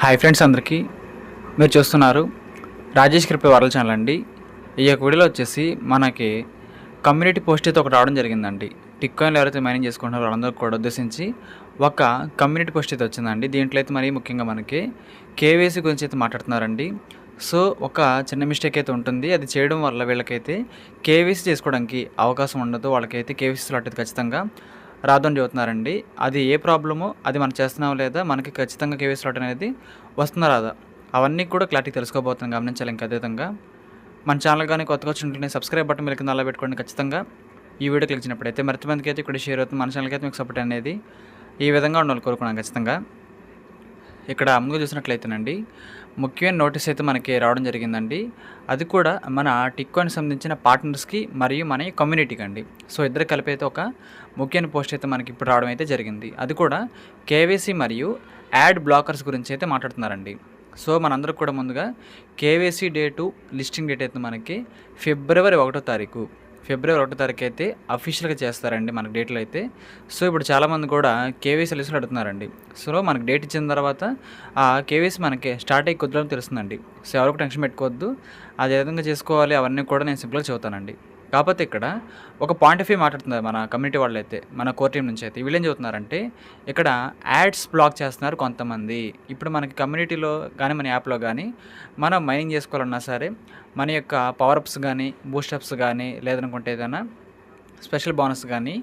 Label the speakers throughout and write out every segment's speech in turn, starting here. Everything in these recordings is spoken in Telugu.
Speaker 1: హాయ్ ఫ్రెండ్స్, అందరికీ మీరు చూస్తున్నారు రాజేష్ కృప వరల్డ్ ఛానల్ అండి. ఈ యొక్క వీడియోలో వచ్చేసి మనకి కమ్యూనిటీ పోస్ట్ అయితే ఒకటి రావడం జరిగిందండి. టిక్ కాయిన్లు ఎవరైతే మైనింగ్ చేసుకుంటున్నారో వాళ్ళందరూ కూడా ఉద్దేశించి ఒక కమ్యూనిటీ పోస్ట్ అయితే వచ్చిందండి. దీంట్లో అయితే మరీ ముఖ్యంగా మనకి కేవైసీ గురించి అయితే మాట్లాడుతున్నారండి. సో ఒక చిన్న మిస్టేక్ అయితే ఉంటుంది. అది చేయడం వల్ల వీళ్ళకైతే కేవైసీ చేసుకోవడానికి అవకాశం ఉండదు. వాళ్ళకైతే కేవైసీ స్లాట్ అయితే ఖచ్చితంగా రాదని చెబుతున్నారండి. అది ఏ ప్రాబ్లమో అది మనం చేస్తున్నాం లేదా మనకి ఖచ్చితంగా కేవైసీ స్లాట్ అనేది వస్తుందా రాదా అవన్నీ కూడా క్లారిటీ తెలుసుకోబోతున్నాం, గమనించాలి. ఇంకా అదేవిధంగా మన ఛానల్ కానీ కొత్తగా వచ్చినట్లయితే సబ్స్క్రైబ్ బటన్ మీరు కింద అలా పెట్టుకోండి. ఖచ్చితంగా ఈ వీడియో క్లిక్ చేసినప్పుడైతే మరింత మందికి అయితే ఇక్కడ షేర్ అవుతుంది. మన ఛానల్కి అయితే మీకు సపోర్ట్ అనేది ఈ విధంగా ఉండాలి కోరుకున్నాను ఖచ్చితంగా. ఇక్కడ ముందుగా చూసినట్లయితేనండి ముఖ్యమైన నోటీస్ అయితే మనకి రావడం జరిగిందండి. అది కూడా మన టిక్ కాయిన్కి సంబంధించిన పార్ట్నర్స్కి మరియు మన కమ్యూనిటీకి అండి. సో ఇద్దరు కలిపి అయితే ఒక ముఖ్యమైన పోస్ట్ అయితే మనకి ఇప్పుడు రావడం అయితే జరిగింది. అది కూడా కేవైసీ మరియు యాడ్ బ్లాకర్స్ గురించి అయితే మాట్లాడుతున్నారండి. సో మనందరికి కూడా ముందుగా కేవైసీ డేటు లిస్టింగ్ డేట్ అయితే మనకి ఫిబ్రవరి 1వ తారీఖు అయితే అఫీషియల్గా చేస్తారండి మనకి డేట్లు అయితే. సో ఇప్పుడు చాలామంది కూడా కేవైసీ లిస్టులు అడుగుతున్నారండి. సో మనకి డేట్ ఇచ్చిన తర్వాత ఆ కేవైసీ మనకి స్టార్ట్ అయ్యి కొద్దిగా తెలుస్తుందండి. సో ఎవరికి టెన్షన్ పెట్టుకోవద్దు, అది ఏ విధంగా చేసుకోవాలి అవన్నీ కూడా నేను సింపుల్గా చెబుతానండి. కాకపోతే ఇక్కడ ఒక పాయింట్ ఆఫ్ వ్యూ మాట్లాడుతున్నారు మన కమ్యూనిటీ వాళ్ళు అయితే, మన కోర్ టీం నుంచి అయితే. వీళ్ళు ఏం చెబుతున్నారంటే ఇక్కడ యాడ్స్ బ్లాక్ చేస్తున్నారు కొంతమంది. ఇప్పుడు మనకి కమ్యూనిటీలో కానీ మన యాప్లో కానీ మనం మైనింగ్ చేసుకోవాలన్నా సరే మన యొక్క పవర్అప్స్ కానీ బూస్టప్స్ కానీ లేదనుకుంటే ఏదైనా స్పెషల్ బోనస్ కానీ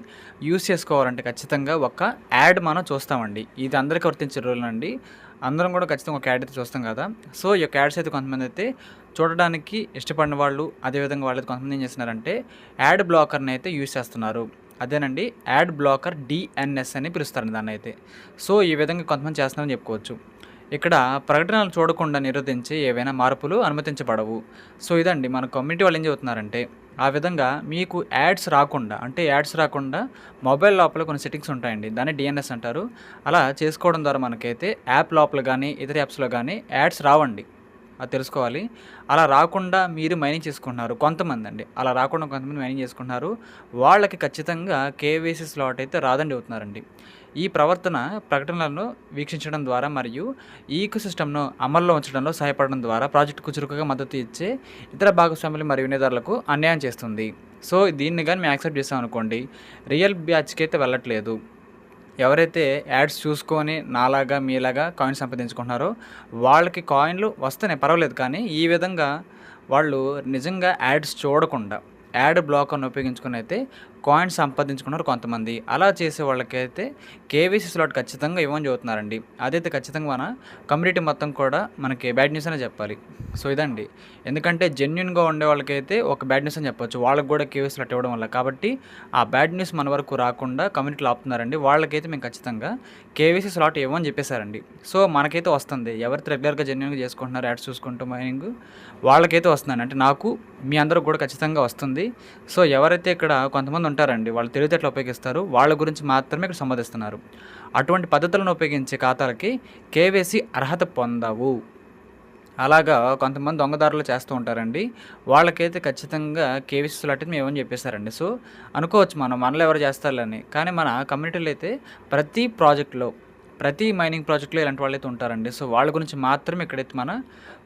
Speaker 1: యూస్ చేసుకోవాలంటే ఖచ్చితంగా ఒక యాడ్ మనం చూస్తామండి. ఇది అందరికీ వర్తించే రూల్ అండి. అందరం కూడా ఖచ్చితంగా ఒక యాడ్ అయితే చూస్తాం కదా. సో ఈ యొక్క యాడ్స్ అయితే కొంతమంది అయితే చూడడానికి ఇష్టపడిన వాళ్ళు, అదేవిధంగా వాళ్ళు కొంతమంది ఏం చేస్తున్నారంటే యాడ్ బ్లాకర్ని అయితే యూస్ చేస్తున్నారు. అదేనండి యాడ్ బ్లాకర్ డిఎన్ఎస్ అని పిలుస్తారు దాన్ని అయితే. సో ఈ విధంగా కొంతమంది చేస్తున్నారని చెప్పుకోవచ్చు. ఇక్కడ ప్రకటనలు చూడకుండా నిరోధించే ఏవైనా మార్పులు అనుమతించబడవు. సో ఇదండి మన కమ్యూనిటీ వాళ్ళు ఏం చెబుతున్నారంటే ఆ విధంగా మీకు యాడ్స్ రాకుండా మొబైల్ లోపల కొన్ని సెట్టింగ్స్ ఉంటాయండి, దాన్ని డిఎన్ఎస్ అంటారు. అలా చేసుకోవడం ద్వారా మనకైతే యాప్ లోపల కానీ ఇతర యాప్స్లో కానీ యాడ్స్ రావండి, అది తెలుసుకోవాలి. అలా రాకుండా మీరు మైనింగ్ చేసుకుంటున్నారు కొంతమంది అండి, అలా రాకుండా కొంతమంది మైనింగ్ చేసుకుంటున్నారు. వాళ్ళకి ఖచ్చితంగా కేవైసీ స్లాట్ అయితే రాదని చెబుతున్నారండి. ఈ ప్రవర్తన ప్రకటనలను వీక్షించడం ద్వారా మరియు ఈ ఈకోసిస్టమ్ను అమల్లో ఉంచడంలో సహాయపడడం ద్వారా ప్రాజెక్టుకు చురుకుగా మద్దతు ఇచ్చే ఇతర భాగస్వాములు మరియు వినియోగదారులకు అన్యాయం చేస్తుంది. సో దీన్ని కానీ మేము యాక్సెప్ట్ చేస్తాం అనుకోండి, రియల్ బ్యాచ్కి అయితే వెళ్ళట్లేదు. ఎవరైతే యాడ్స్ చూసుకొని నాలాగా మీలాగా కాయిన్ సంపాదించుకుంటున్నారో వాళ్ళకి కాయిన్లు వస్తేనే పర్వాలేదు, కానీ ఈ విధంగా వాళ్ళు నిజంగా యాడ్స్ చూడకుండా యాడ్ బ్లాకర్ను ఉపయోగించుకుని అయితే కాయిన్స్ సంపాదించుకున్నారు కొంతమంది. అలా చేసే వాళ్ళకైతే కేవైసీ స్లాట్ ఖచ్చితంగా ఇవ్వని చెబుతున్నారండి. అదైతే ఖచ్చితంగా మన కమ్యూనిటీ మొత్తం కూడా మనకి బ్యాడ్ న్యూస్ అనే చెప్పాలి. సో ఇదండి, ఎందుకంటే జెన్యున్గా ఉండే వాళ్ళకైతే ఒక బ్యాడ్ న్యూస్ అని చెప్పొచ్చు, వాళ్ళకి కూడా కేవైసీ స్లాట్ ఇవ్వడం వల్ల. కాబట్టి ఆ బ్యాడ్ న్యూస్ మన వరకు రాకుండా కమ్యూనిటీలో ఆపుతున్నారండి. వాళ్ళకైతే మేము ఖచ్చితంగా కేవైసీ స్లాట్ ఇవ్వని చెప్పేశారండి. సో మనకైతే వస్తుంది, ఎవరైతే రెగ్యులర్గా జెన్యున్గా చేసుకుంటున్నారు యాడ్స్ చూసుకుంటూ మైనింగ్, వాళ్ళకైతే వస్తుందండి. అంటే నాకు మీ అందరూ కూడా ఖచ్చితంగా వస్తుంది. సో ఎవరైతే ఇక్కడ కొంతమంది ఉంటారండి వాళ్ళు తెలివితేటలు ఉపయోగిస్తారు, వాళ్ళ గురించి మాత్రమే ఇక్కడ సంబోధిస్తున్నారు. అటువంటి పద్ధతులను ఉపయోగించే ఖాతాలకి కేవైసీ అర్హత పొందవు. అలాగా కొంతమంది దొంగదారులు చేస్తూ ఉంటారండి, వాళ్ళకైతే ఖచ్చితంగా కేవైసీ స్లాట్ అయితే మేమని చెప్పేశారండి. సో అనుకోవచ్చు మనలో ఎవరు చేస్తారని, కానీ మన కమ్యూనిటీలో అయితే ప్రతి మైనింగ్ ప్రాజెక్టులో ఇలాంటి వాళ్ళు అయితే ఉంటారండి. సో వాళ్ళ గురించి మాత్రమే ఇక్కడైతే మన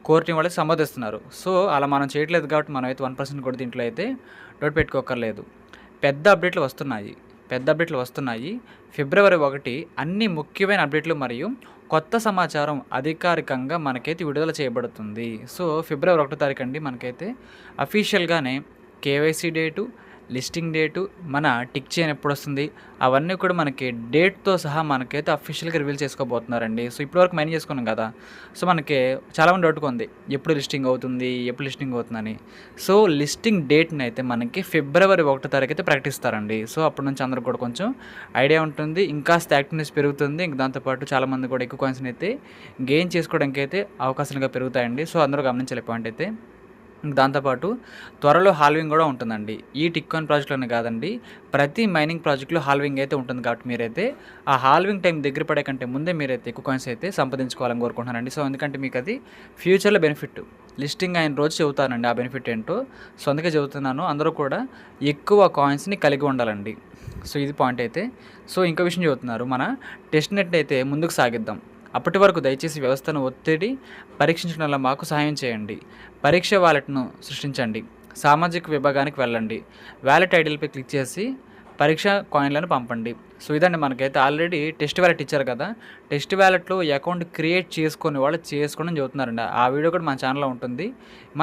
Speaker 1: కోర్ టీం వాళ్ళకి సంబోధిస్తున్నారు. సో అలా మనం చేయట్లేదు కాబట్టి మనం అయితే 1% కూడా దీంట్లో అయితే డౌట్ పెట్టుకోకర్లేదు. పెద్ద అప్డేట్లు వస్తున్నాయి. ఫిబ్రవరి 1 అన్ని ముఖ్యమైన అప్డేట్లు మరియు కొత్త సమాచారం అధికారికంగా మనకైతే విడుదల చేయబడుతుంది. సో ఫిబ్రవరి 1వ తారీఖు అండి మనకైతే అఫీషియల్గానే కేవైసీ డేటు, లిస్టింగ్ డేటు, మన టిక్ చైన్ ఎప్పుడు వస్తుంది అవన్నీ కూడా మనకి డేట్తో సహా మనకైతే అఫీషియల్గా రివీల్ చేసుకోబోతున్నారండి. సో ఇప్పటివరకు మైనింగ్ చేసుకున్నాం కదా, సో మనకి చాలామంది డౌట్గా ఉంది ఎప్పుడు లిస్టింగ్ అవుతుందని. సో లిస్టింగ్ డేట్ని అయితే మనకి ఫిబ్రవరి 1వ తారీఖు అయితే ప్రకటిస్తారండి. సో అప్పటి నుంచి అందరికి కూడా కొంచెం ఐడియా ఉంటుంది, ఇంకా యాక్టివ్నెస్ పెరుగుతుంది. ఇంక దాంతోపాటు చాలామంది కూడా ఎక్కువ కాయిన్స్ని అయితే గెయిన్ చేసుకోవడానికి అయితే అవకాశాలుగా పెరుగుతాయండి. సో అందరూ గమనించాలి పాయింట్ అయితే. దాంతోపాటు త్వరలో హాల్వింగ్ కూడా ఉంటుందండి. ఈ టిక్ కాయిన్ ప్రాజెక్టులోనే కాదండి, ప్రతి మైనింగ్ ప్రాజెక్టులో హాల్వింగ్ అయితే ఉంటుంది. కాబట్టి మీరైతే ఆ హాల్వింగ్ టైం దగ్గర పడే కంటే ముందే మీరైతే ఎక్కువ కాయిన్స్ అయితే సంపాదించుకోవాలని కోరుకుంటున్నానండి. సో ఎందుకంటే మీకు అది ఫ్యూచర్లో బెనిఫిట్. లిస్టింగ్ అయిన రోజు చెబుతానండి ఆ బెనిఫిట్ ఏంటో. సో అందుకే చెబుతున్నాను, అందరూ కూడా ఎక్కువ కాయిన్స్ని కలిగి ఉండాలండి. సో ఇది పాయింట్ అయితే. సో ఇంకో విషయం చెబుతున్నారు, మన టెస్ట్ నెట్ అయితే ముందుకు సాగిద్దాం. అప్పటి వరకు దయచేసి వ్యవస్థను ఒత్తిడి పరీక్షించడంలో మాకు సహాయం చేయండి. పరీక్ష వాలెట్ను సృష్టించండి. సామాజిక విభాగానికి వెళ్ళండి. వ్యాలెట్ ఐడీలపై క్లిక్ చేసి పరీక్ష కాయిన్లను పంపండి. సో ఇదండి, మనకైతే ఆల్రెడీ టెస్ట్ వ్యాలెట్ ఇచ్చారు కదా, టెస్ట్ వ్యాలెట్లో ఈ అకౌంట్ క్రియేట్ చేసుకొని వాళ్ళు చేసుకోవడం చెబుతున్నారండి. ఆ వీడియో కూడా మన ఛానల్లో ఉంటుంది.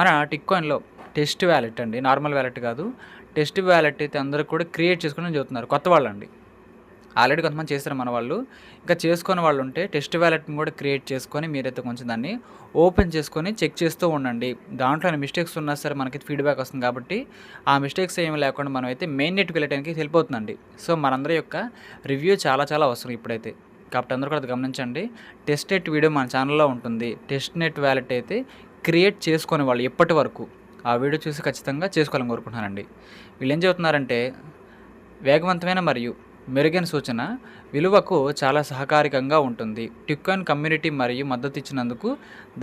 Speaker 1: మన టిక్ కాయిన్లో టెస్ట్ వ్యాలెట్ అండి, నార్మల్ వ్యాలెట్ కాదు, టెస్ట్ వ్యాలెట్ అయితే అందరూ కూడా క్రియేట్ చేసుకోవడం చెబుతున్నారు. కొత్త వాళ్ళండి, ఆల్రెడీ కొంతమంది చేస్తారు మన వాళ్ళు. ఇంకా చేసుకునే వాళ్ళు ఉంటే టెస్ట్ వ్యాలెట్ని కూడా క్రియేట్ చేసుకొని మీరైతే కొంచెం దాన్ని ఓపెన్ చేసుకొని చెక్ చేస్తూ ఉండండి. దాంట్లో మిస్టేక్స్ ఉన్నా సరే మనకి ఫీడ్బ్యాక్ వస్తుంది కాబట్టి ఆ మిస్టేక్స్ ఏమి లేకుండా మనం అయితే మెయిన్ నెట్కి వెళ్ళడానికి వెళ్ళిపోతుందండి. సో మనందరి యొక్క రివ్యూ చాలా చాలా అవసరం ఇప్పుడైతే, కాబట్టి అందరూ కూడా అది గమనించండి. టెస్ట్ నెట్ వీడియో మన ఛానల్లో ఉంటుంది. టెస్ట్ నెట్ వ్యాలెట్ అయితే క్రియేట్ చేసుకునే వాళ్ళు ఇప్పటి వరకు ఆ వీడియో చూసి ఖచ్చితంగా చేసుకోవాలని కోరుకుంటున్నానండి. వీళ్ళు ఏం చెబుతున్నారంటే, వేగవంతమైన మరియు మెరుగైన సూచన విలువకు చాలా సహకారికంగా ఉంటుంది. టిక్ కాయిన్ కమ్యూనిటీ మరియు మద్దతు ఇచ్చినందుకు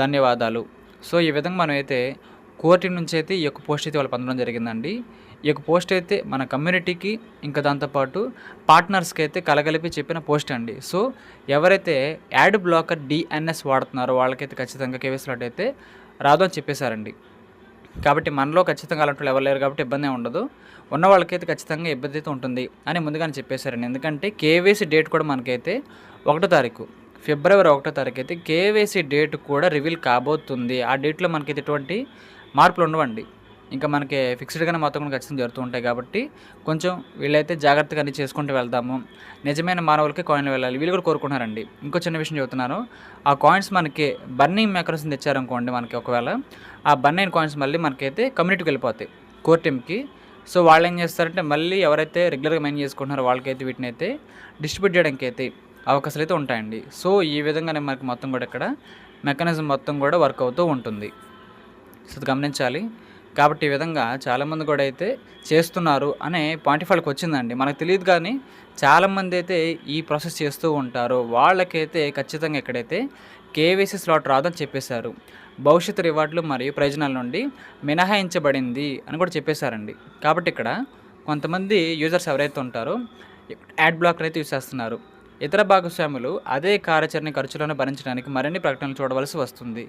Speaker 1: ధన్యవాదాలు. సో ఈ విధంగా మనమైతే కోర్టు నుంచి అయితే ఈ యొక్క పోస్ట్ అయితే వాళ్ళు పొందడం జరిగిందండి. ఈ యొక్క పోస్ట్ అయితే మన కమ్యూనిటీకి ఇంకా దాంతోపాటు పార్ట్నర్స్కి అయితే కలగలిపి చెప్పిన పోస్ట్ అండి. సో ఎవరైతే యాడ్ బ్లాకర్ డిఎన్ఎస్ వాడుతున్నారో వాళ్ళకైతే ఖచ్చితంగా కేవైసీ స్లాట్ అయితే రాదు అని చెప్పేశారండి. కాబట్టి మనలో ఖచ్చితంగా అలాంటి ఎవరు లేరు కాబట్టి ఇబ్బంది ఉండదు. ఉన్న వాళ్ళకైతే ఖచ్చితంగా ఇబ్బంది అయితే ఉంటుంది అని ముందుగానే చెప్పేశారండి. ఎందుకంటే కేవైసీ డేట్ కూడా మనకైతే 1వ తారీఖు ఫిబ్రవరి 1వ తారీఖు అయితే కేవైసీ డేట్ కూడా రివీల్ కాబోతుంది. ఆ డేట్లో మనకైతే ఎటువంటి మార్పులు ఉండవండి. ఇంకా మనకి ఫిక్స్డ్గానే మొత్తం కూడా ఖచ్చితంగా జరుగుతూ ఉంటాయి కాబట్టి కొంచెం వీళ్ళైతే జాగ్రత్తగా అన్ని చేసుకుంటూ వెళ్దాము. నిజమైన మానవులకి కాయిన్లు వెళ్ళాలి వీళ్ళు కూడా కోరుకుంటున్నారండి. ఇంకో చిన్న విషయం చెబుతున్నాను, ఆ కాయిన్స్ మనకి బర్నింగ్ మెకానిజం తెచ్చారనుకోండి, మనకి ఒకవేళ ఆ బర్నింగ్ కాయిన్స్ మళ్ళీ మనకైతే కమ్యూనిటీకి వెళ్ళిపోతాయి, కోర్ టీమ్కి. సో వాళ్ళు ఏం చేస్తారంటే మళ్ళీ ఎవరైతే రెగ్యులర్గా మైన్ చేసుకుంటున్నారో వాళ్ళకైతే వీటిని అయితే డిస్ట్రిబ్యూట్ చేయడానికి అయితే అవకాశాలు అయితే ఉంటాయండి. సో ఈ విధంగానే మనకి మొత్తం కూడా ఇక్కడ మెకానిజం మొత్తం కూడా వర్క్ అవుతూ ఉంటుంది. సో గమనించాలి. కాబట్టి ఈ విధంగా చాలామంది కూడా అయితే చేస్తున్నారు అనే పాయింట్ ఆఫ్ వాళ్ళకి వచ్చిందండి. మనకు తెలియదు కానీ చాలామంది అయితే ఈ ప్రాసెస్ చేస్తూ ఉంటారు. వాళ్ళకైతే ఖచ్చితంగా ఎక్కడైతే కేవైసీ స్లాట్ రాదని చెప్పేశారు. భవిష్యత్తు రివార్డులు మరియు ప్రయోజనాల నుండి మినహాయించబడింది అని కూడా చెప్పేశారండి. కాబట్టి ఇక్కడ కొంతమంది యూజర్స్ ఎవరైతే ఉంటారో యాడ్ బ్లాకర్ అయితే యూజ్ చేస్తున్నారు. ఇతర భాగస్వాములు అదే కార్యాచరణ ఖర్చులను భరించడానికి మరిన్ని ప్రకటనలు చూడవలసి వస్తుంది.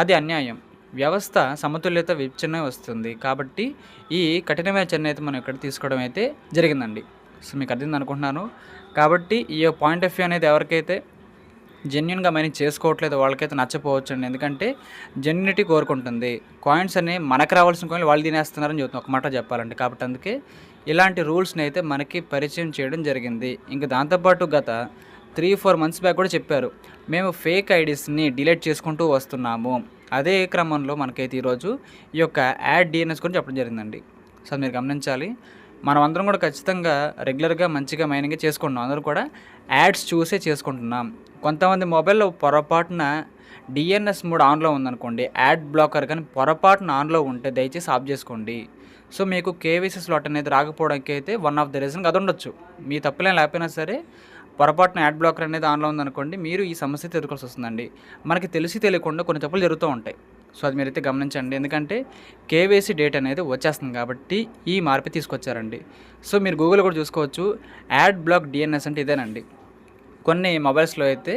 Speaker 1: అది అన్యాయం. వ్యవస్థ సమతుల్యత విచ్ఛిన్నం వస్తుంది. కాబట్టి ఈ కఠినమైన చర్య అయితే మనం ఇక్కడ తీసుకోవడం అయితే జరిగిందండి. సో మీకు అర్థమైంది అనుకుంటున్నాను. కాబట్టి ఈ పాయింట్ ఆఫ్ వ్యూ అనేది ఎవరికైతే జెన్యున్గా మైనింగ్ చేసుకోవట్లేదు వాళ్ళకైతే నచ్చపోవచ్చు అండి. ఎందుకంటే జెన్యునిటీ కోరుకుంటుంది. కాయిన్స్ అనేవి మనకు రావాల్సిన కాయిన్లు వాళ్ళు తినేస్తున్నారని చెబుతున్నాం ఒక మాట చెప్పాలంటే. కాబట్టి అందుకే ఇలాంటి రూల్స్ని అయితే మనకి పరిచయం చేయడం జరిగింది. ఇంకా దాంతోపాటు గత 3-4 మంత్స్ బ్యాక్ కూడా చెప్పారు, మేము ఫేక్ ఐడీస్ని డిలీట్ చేసుకుంటూ వస్తున్నాము. అదే క్రమంలో మనకైతే ఈరోజు ఈ యొక్క యాడ్ డిఎన్ఎస్ గురించి చెప్పడం జరిగిందండి. సో మీరు గమనించాలి, మనం అందరం కూడా ఖచ్చితంగా రెగ్యులర్గా మంచిగా మైనింగ్ చేసుకుంటున్నాం. అందరూ కూడా యాడ్స్ చూసే చేసుకుంటున్నాం. కొంతమంది మొబైల్లో పొరపాటున డిఎన్ఎస్ మోడ్ ఆన్లో ఉందనుకోండి, యాడ్ బ్లాకర్ కానీ పొరపాటున ఆన్లో ఉంటే దయచేసి ఆఫ్ చేసుకోండి. సో మీకు కేవైసీ స్లాట్ అనేది రాకపోవడానికి అయితే వన్ ఆఫ్ ద రీజన్ అది ఉండొచ్చు. మీ తప్పులేం లేకపోయినా సరే పొరపాటున యాడ్ బ్లాకర్ అనేది ఆన్లో ఉందనుకోండి, మీరు ఈ సమస్య ఎదుర్కోవాల్సి వస్తుందండి. మనకి తెలిసి తెలియకుండా కొన్ని తప్పులు జరుగుతూ ఉంటాయి. సో అది మీరైతే గమనించండి. ఎందుకంటే కేవైసీ డేట్ అనేది వచ్చేస్తుంది కాబట్టి ఈ మార్పు తీసుకొచ్చారండి. సో మీరు గూగుల్ కూడా చూసుకోవచ్చు, యాడ్ బ్లాక్ డిఎన్ఎస్ అంటే ఇదేనండి. కొన్ని మొబైల్స్లో అయితే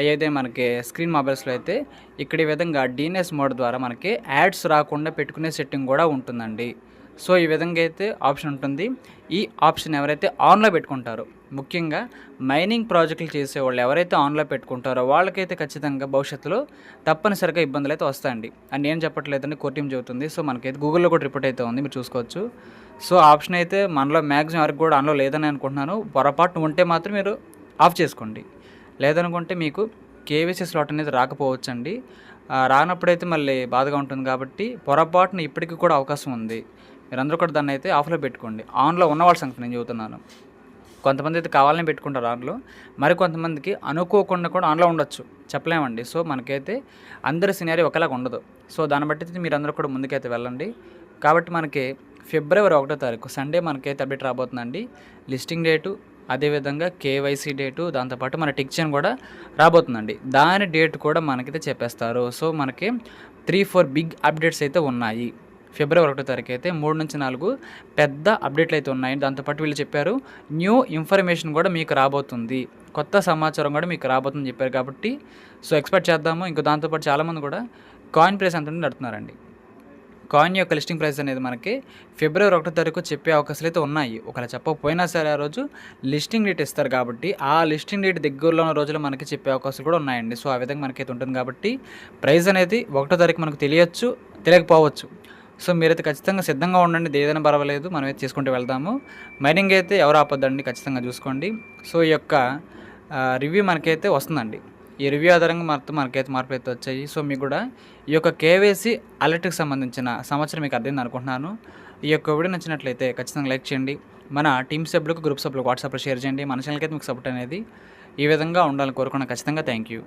Speaker 1: ఏదైతే మనకి స్క్రీన్ మొబైల్స్లో అయితే ఇక్కడ ఈ విధంగా డిఎన్ఎస్ మోడ్ ద్వారా మనకి యాడ్స్ రాకుండా పెట్టుకునే సెట్టింగ్ కూడా ఉంటుందండి. సో ఈ విధంగా అయితే ఆప్షన్ ఉంటుంది. ఈ ఆప్షన్ ఎవరైతే ఆన్లో పెట్టుకుంటారో, ముఖ్యంగా మైనింగ్ ప్రాజెక్టులు చేసేవాళ్ళు ఎవరైతే ఆన్లో పెట్టుకుంటారో వాళ్ళకైతే ఖచ్చితంగా భవిష్యత్తులో తప్పనిసరిగా ఇబ్బందులు అయితే వస్తాయండి. అని నేను చెప్పట్లేదండి, కోర్ టీం చెబుతుంది. సో మనకైతే గూగుల్లో కూడా రిపోర్ట్ అయితే ఉంది, మీరు చూసుకోవచ్చు. సో ఆప్షన్ అయితే మనలో మ్యాక్సిమం వరకు కూడా ఆన్లో లేదని అనుకుంటున్నాను. పొరపాటు ఉంటే మాత్రం మీరు ఆఫ్ చేసుకోండి. లేదనుకుంటే మీకు కేవైసీ స్లాట్ అనేది రాకపోవచ్చండి. రానప్పుడైతే మళ్ళీ బాధగా ఉంటుంది. కాబట్టి పొరపాటున ఇప్పటికీ కూడా అవకాశం ఉంది. మీరందరూ కూడా దాన్ని అయితే ఆఫ్లో పెట్టుకోండి. ఆన్లో ఉన్న వాళ్ళ సంగతి నేను చెబుతున్నాను. కొంతమంది అయితే కావాలని పెట్టుకుంటారు ఆన్లో, మరి కొంతమందికి అనుకోకుండా కూడా ఆన్లో ఉండొచ్చు, చెప్పలేమండి. సో మనకైతే అందరి సినారీ ఒకలాగా ఉండదు. సో దాన్ని బట్టి మీరందరూ కూడా ముందుకైతే వెళ్ళండి. కాబట్టి మనకి ఫిబ్రవరి 1వ తారీఖు సండే మనకైతే అప్డేట్ రాబోతుందండి. లిస్టింగ్ డేటు, అదేవిధంగా కేవైసీ డేటు, దాంతోపాటు మన టిక్చన్ కూడా రాబోతుందండి. దాని డేట్ కూడా మనకైతే చెప్పేస్తారు. సో మనకి 3-4 బిగ్ అప్డేట్స్ అయితే ఉన్నాయి ఫిబ్రవరి 1 తారీఖు అయితే 3-4 పెద్ద అప్డేట్లు అయితే ఉన్నాయి. దాంతోపాటు వీళ్ళు చెప్పారు న్యూ ఇన్ఫర్మేషన్ కూడా మీకు రాబోతుంది, కొత్త సమాచారం కూడా మీకు రాబోతుందని చెప్పారు. కాబట్టి సో ఎక్స్పెక్ట్ చేద్దాము. ఇంకా దాంతోపాటు చాలామంది కూడా కాయిన్ ప్రైస్ ఎంత ఉంటుందో అడుగుతున్నారండి. కాయిన్ యొక్క లిస్టింగ్ ప్రైస్ అనేది మనకి ఫిబ్రవరి 1 తారీఖు చెప్పే అవకాశాలు అయితే ఉన్నాయి. ఒకవేళ చెప్పకపోయినా సరే ఆ రోజు లిస్టింగ్ డేట్ ఇస్తారు కాబట్టి ఆ లిస్టింగ్ డేట్ దగ్గరలో ఉన్న రోజులు మనకి చెప్పే అవకాశాలు కూడా ఉన్నాయండి. సో ఆ విధంగా మనకైతే ఉంటుంది కాబట్టి ప్రైస్ అనేది 1 తారీఖు మనకు తెలియచ్చు, తెలియకపోవచ్చు. సో మీరైతే ఖచ్చితంగా సిద్ధంగా ఉండండి. ఏదైనా పర్వాలేదు, మనమైతే చేసుకుంటూ వెళ్దాము. మైనింగ్ అయితే ఎవరు ఆపొద్దండి, ఖచ్చితంగా చూసుకోండి. సో ఈ యొక్క రివ్యూ మనకైతే వస్తుందండి. ఈ రివ్యూ ఆధారంగా మనకైతే మార్పులు అయితే వచ్చాయి. సో మీకు కూడా ఈ యొక్క కేవైసీ అలర్ట్కి సంబంధించిన సమాచారం మీకు అర్థమైంది అనుకుంటున్నాను. ఈ యొక్క వీడియో నచ్చినట్లయితే ఖచ్చితంగా లైక్ చేయండి. మన టీమ్ సభ్యులకు, గ్రూప్ సభ్యులకు వాట్సాప్లో షేర్ చేయండి. మన ఛానల్కి అయితే మీకు సపోర్ట్ అనేది ఈ విధంగా ఉండాలని కోరుకున్నాను. ఖచ్చితంగా థ్యాంక్ యూ.